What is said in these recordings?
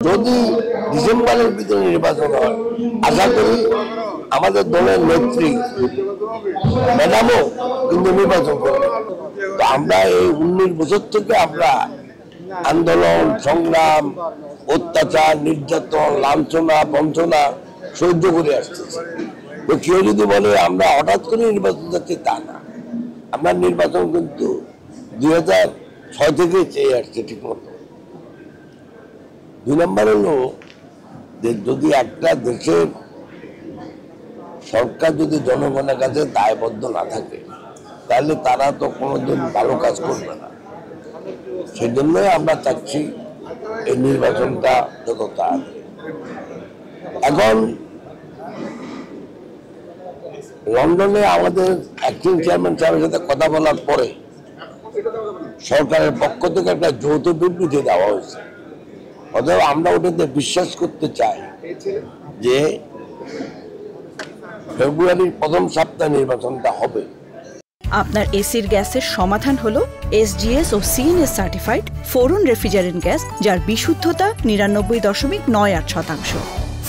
যদি ডিসেম্বরের ভিতরে নির্বাচন হয়, আশা করি আমাদের দলের নেত্রী ম্যাডামও কিন্তু নির্বাচন করবে। তো আমরা এই 19 বছর থেকে আমরা আন্দোলন, সংগ্রাম, অত্যাচার, নির্যাতন, লাঞ্ছনা, বঞ্চনা সহ্য করে আসতেছি। তো কেউ যদি বলে আমরা হঠাৎ করে নির্বাচন যাচ্ছি, তা না। আমরা নির্বাচন কিন্তু 2006 থেকে চেয়ে আসছি ঠিক মতো। 2 নম্বর হলো যে যদি একটা দেশের সরকার যদি জনগণের কাছে দায়বদ্ধ না থাকে, তাহলে তারা তো কোনোদিন ভালো কাজ করবে না। সেই জন্যই আমরা চাচ্ছি এই নির্বাচনটা যত তাড়াতাড়ি। এখন লন্ডনে আমাদের অ্যাক্টিং চেয়ারম্যান সাহেবের সাথে কথা বলার পরে সরকারের পক্ষ থেকে একটা যৌথ বিবৃতি দেওয়া হয়েছে। অতএব আমরা ওটাতে বিশ্বাস করতে চাই যে ফেব্রুয়ারির প্রথম সপ্তাহে নির্বাচনটা হবে। আপনার এসির গ্যাসের সমাধান হলো SGS ও CNS সার্টিফাইড ফোরন রেফ্রিজারেন্ট গ্যাস, যার বিশুদ্ধতা 99.98%।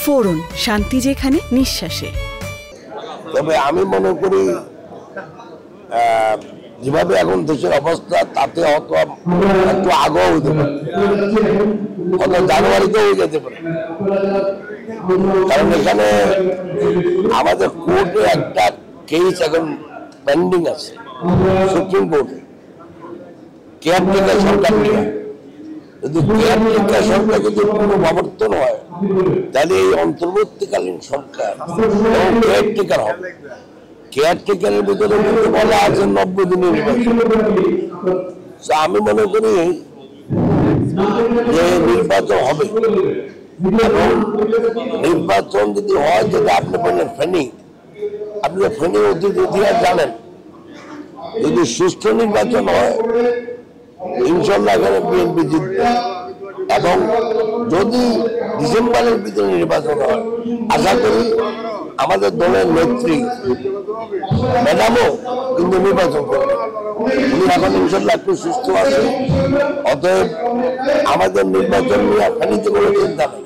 ফোরন, শান্তি যেখানে, নিঃশ্বাসে। তবে আমি মনে করি যেভাবে এখন দেশের অবস্থা, তাতে হয়তো একটু আগেও হতে পারে, গত জানুয়ারিতেও হয়ে যেতে পারে। কারণ এখানে আমাদের কোর্টে একটা কেস এখন পেন্ডিং আছে সুপ্রিম কোর্টে, কেয়ারটেকার সরকার নিয়ে। যদি কেয়ারটেকার সরকার যদি পুনঃপ্রবর্তন হয়, তাহলে এই অন্তর্বর্তীকালীন সরকার কেয়ারটেকার হবে। কেয়ারটেকারের ভিতরে কিন্তু বলা আছে 90 দিনের নির্বাচন। আমি মনে করি যে নির্বাচন হবে, এবং নির্বাচন যদি হয়, যেটা আপনি বললেন ফেনী, আপনি ফেনী ইতিহাস জানেন, যদি সুষ্ঠু নির্বাচন হয় ইনশাল্লাহ এখানে বিএনপি জিতবে। এবং যদি ডিসেম্বরের ভিতরে নির্বাচন হয়, আশা করি আমাদের দলের নেত্রী ম্যাডামও কিন্তু নির্বাচন করবে। উনি এখন ইনশাল্লাহ একটু সুস্থ আছে। অতএব আমাদের নির্বাচন নিয়ে ফেনীতে কোনো চিন্তা নেই।